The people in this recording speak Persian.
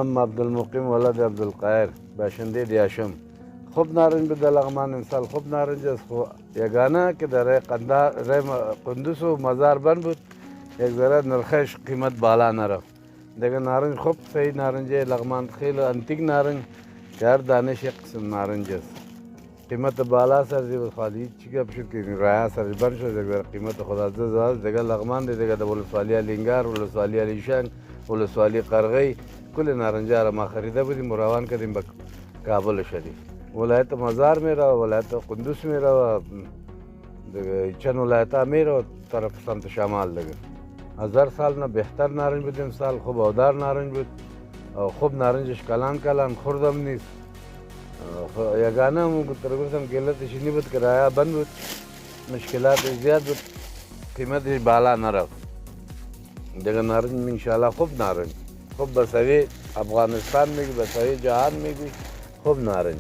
نام عبدالمقیم ولد عبدالقاهر باشنده دیاشم. خوب نارنج به لغمان امسال خوب نارنج است. یگانه که در قندوز و مزار بند بود یک ذره نرخش قیمت بالا نرفت. دیگه نارنج خوب صحیح نارنج لغمان خیلی انتیک نارنج که هر دانش یک قسم نارنج است. قیمت بالا سر دی خالی چی گپ شد که راه سر بند شد دیگه قیمت خدا عزیز دیگه لغمان دیگه د ولسوالی لنگار ولسوالی علیشنگ ولسوالی قرغی کل نارنجا را ما خریده بودیم و روان کردیم به کابل شدیم. ولایت مزار میره ولایت قندوز میره و دیگه چند ولایت ها میره طرف سمت شمال دیگه. هزار سال نه بهتر نارنج بود امسال. خوب اودار نارنج بود و خوب نارنجش کلان کلان خوردم نیست. یگانه مو گفتم گلتش نی بود کرایه بند بود مشکلات زیاد بود قیمتش بالا نرفت. دیگه نارنج انشالله خوب نارنج خوب بسوی افغانستان میگی بسوی جهان میگی خوب نارنج